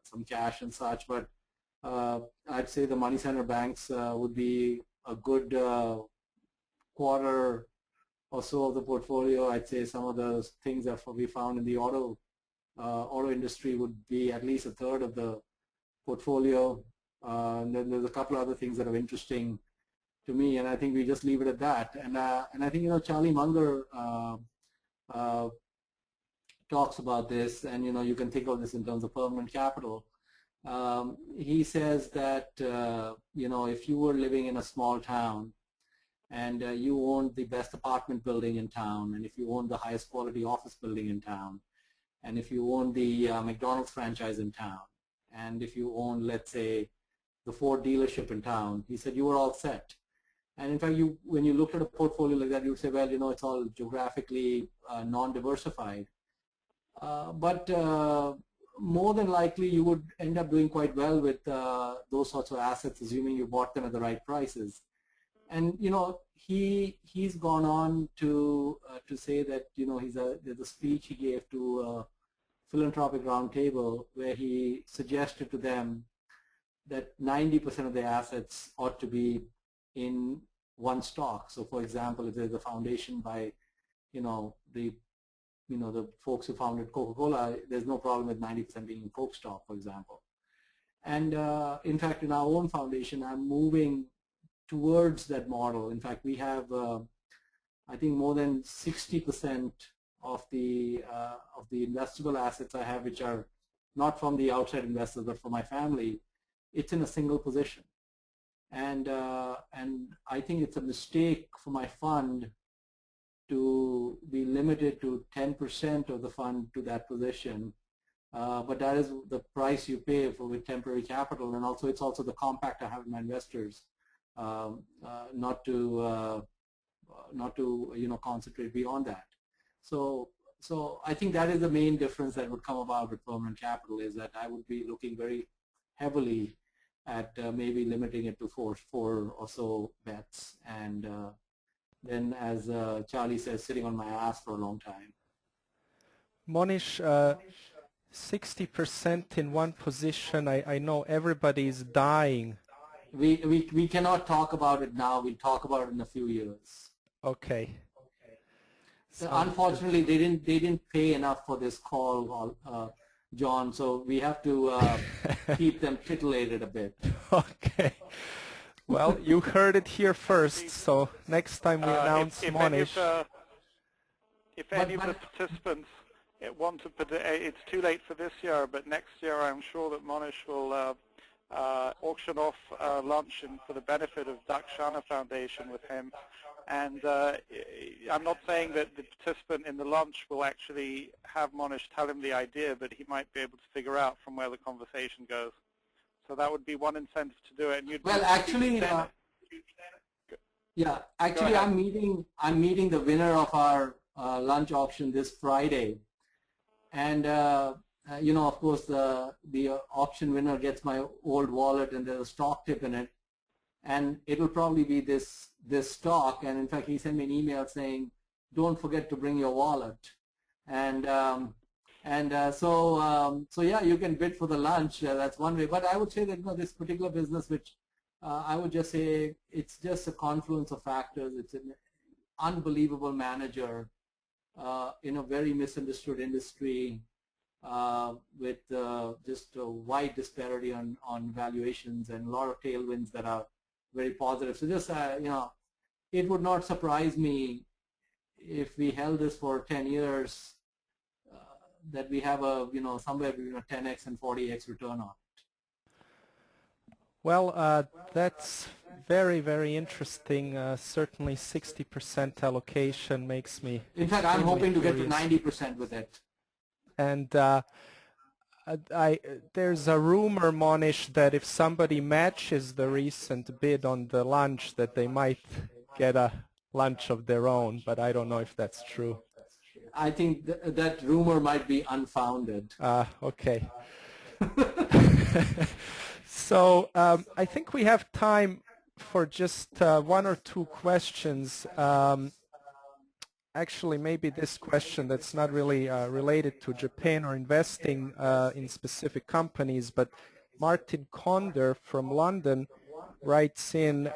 some cash and such, but I'd say the money center banks would be a good quarter or so of the portfolio. I'd say some of the things that we found in the auto industry would be at least 1/3 of the portfolio. And then there's a couple other things that are interesting to me, and I think we just leave it at that. And I think Charlie Munger talks about this, and you can think of this in terms of permanent capital. He says that if you were living in a small town and you owned the best apartment building in town, and if you owned the highest quality office building in town, and if you owned the McDonald's franchise in town, and if you owned, let's say, the Ford dealership in town, he said you were all set. And in fact, when you looked at a portfolio like that, you would say, well, it's all geographically non-diversified. But more than likely you would end up doing quite well with those sorts of assets, assuming you bought them at the right prices. And he's gone on to say that there's a speech he gave to a philanthropic roundtable where he suggested to them that 90% of their assets ought to be in one stock. So, for example, if there's a foundation by the folks who founded Coca-Cola, there's no problem with 90% being in Coke stock, for example. And in fact, in our own foundation, I'm moving towards that model. In fact, we have, I think, more than 60% of the investable assets I have, which are not from the outside investors, but from my family. It's in a single position, and I think it's a mistake for my fund to be limited to 10% of the fund to that position. But that is the price you pay for with temporary capital, and also it's also the compact I have with my investors, not to concentrate beyond that. So I think that is the main difference that would come about with permanent capital, is that I would be looking very heavily at maybe limiting it to four or so bets, and then, as Charlie says, sitting on my ass for a long time. Mohnish, 60% in one position, I know everybody's dying. We cannot talk about it now. We'll talk about it in a few years. Okay. So unfortunately, they didn't pay enough for this call, John. So we have to keep them titillated a bit. Okay. Well, you heard it here first. So next time we announce Mohnish. If any of the participants want to put it's too late for this year, but next year I'm sure that Mohnish will auction off lunch for the benefit of Dakshana Foundation with him. And I'm not saying that the participant in the lunch will actually have Mohnish tell him the idea, but he might be able to figure out from where the conversation goes. So that would be one incentive to do it. And well, actually, yeah, actually, I'm meeting the winner of our lunch auction this Friday, and of course, the auction winner gets my old wallet, and there's a stock tip in it, and it will probably be this stock. And in fact, he sent me an email saying, "Don't forget to bring your wallet," and so yeah, you can bid for the lunch. That's one way. But I would say that this particular business, which I would just say it's just a confluence of factors. It's an unbelievable manager in a very misunderstood industry with just a wide disparity on valuations and a lot of tailwinds that are very positive. So just it would not surprise me if we held this for 10 years. That we have a somewhere between a 10x and 40x return on it. Well, that's very, very interesting. Certainly 60% allocation makes me in fact, I'm hoping to curious. Get to 90% with it. And there's a rumor, Mohnish, that if somebody matches the recent bid on the lunch, that they might get a lunch of their own, but I don't know if that's true. I think that rumor might be unfounded. Okay. So I think we have time for just one or two questions. Actually, maybe this question that's not really related to Japan or investing in specific companies, but Martin Conder from London writes in,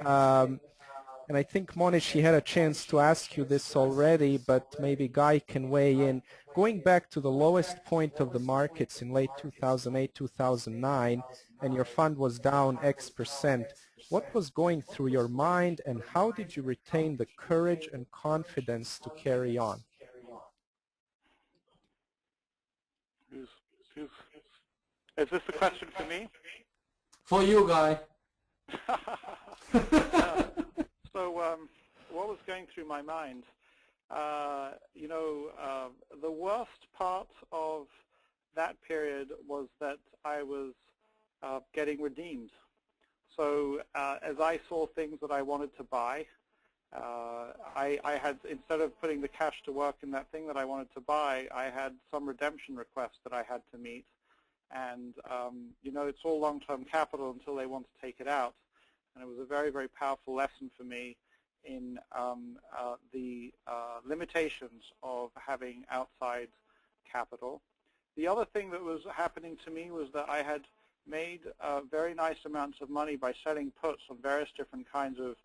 and I think, Mohnish, he had a chance to ask you this already, but maybe Guy can weigh in. Going back to the lowest point of the markets in late 2008, 2009, and your fund was down X%, what was going through your mind, and how did you retain the courage and confidence to carry on? Is this the question for me? For you, Guy. So what was going through my mind? The worst part of that period was that I was getting redeemed. So as I saw things that I wanted to buy, I had, instead of putting the cash to work in that thing that I wanted to buy, I had some redemption requests that I had to meet. And, you know, it's all long-term capital until they want to take it out. And it was a very, very powerful lesson for me in the limitations of having outside capital. The other thing that was happening to me was that I had made very nice amounts of money by selling puts on various different kinds of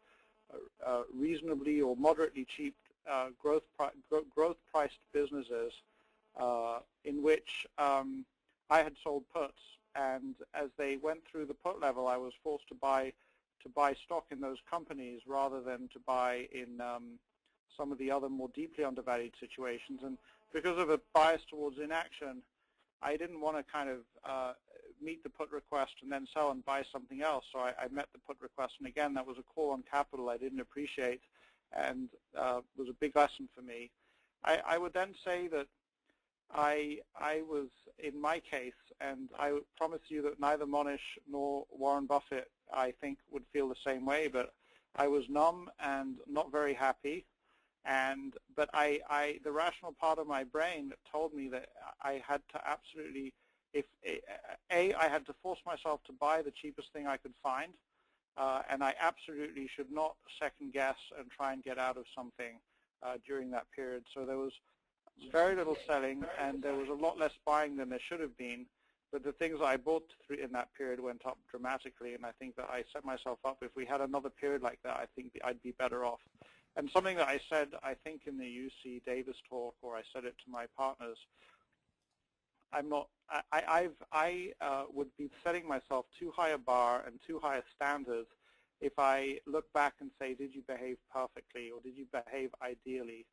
reasonably or moderately cheap growth-priced businesses in which I had sold puts, and as they went through the put level, I was forced to buy stock in those companies rather than to buy in some of the other more deeply undervalued situations. And because of a bias towards inaction, I didn't want to kind of meet the put request and then sell and buy something else. So I met the put request, and again, that was a call on capital I didn't appreciate, and was a big lesson for me. I would then say that I was, in my case, and I would promise you that neither Mohnish nor Warren Buffett, I think, would feel the same way, but I was numb and not very happy. But the rational part of my brain told me that I had to absolutely, I had to force myself to buy the cheapest thing I could find, and I absolutely should not second guess and try and get out of something during that period. So there was very little selling, and there was a lot less buying than there should have been. But the things I bought in that period went up dramatically, and I think that I set myself up. If we had another period like that, I think I'd be better off. And something that I said, I think, in the UC Davis talk, or I said it to my partners, I would be setting myself too high a bar and too high a standard if I look back and say, did you behave perfectly, or did you behave ideally?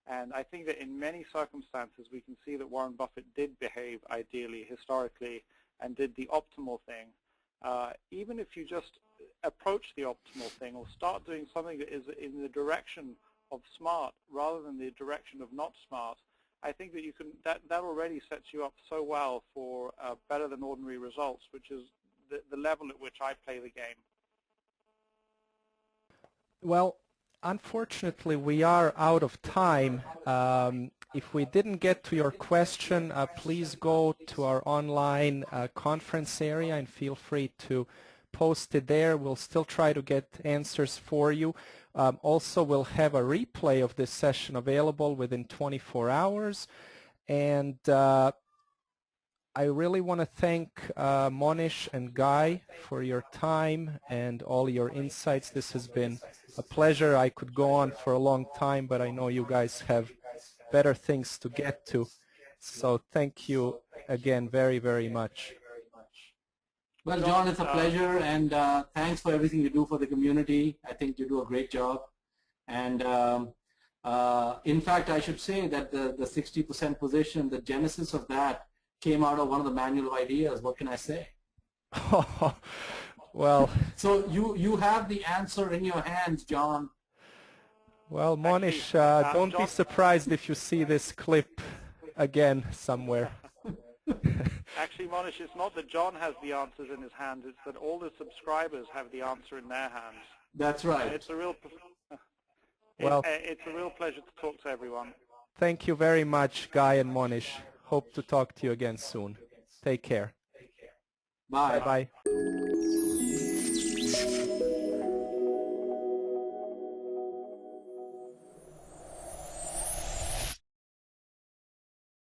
And I think that in many circumstances, we can see that Warren Buffett did behave ideally, historically, and did the optimal thing. Even if you just approach the optimal thing or start doing something that is in the direction of smart rather than the direction of not smart, I think that you can, that already sets you up so well for better than ordinary results, which is the level at which I play the game. Well, unfortunately, we are out of time. If we didn't get to your question, please go to our online conference area and feel free to post it there. We'll still try to get answers for you. Also, we'll have a replay of this session available within 24 hours. And I really want to thank Mohnish and Guy for your time and all your insights. This has been a pleasure. I could go on for a long time, but I know you guys have better things to get to. So thank you again very, very much. Well, John, it's a pleasure, and thanks for everything you do for the community. I think you do a great job. And in fact, I should say that the 60% position, the genesis of that came out of one of the manual ideas. What can I say? Well, so you have the answer in your hands, John. Well, Mohnish, don't be surprised if you see this clip again somewhere. Actually, Mohnish, it's not that John has the answers in his hands, it's that all the subscribers have the answer in their hands. That's right. And it's a real it's a real pleasure to talk to everyone. Thank you very much, Guy and Mohnish. Hope to talk to you again soon. Take care. Bye. Bye-bye.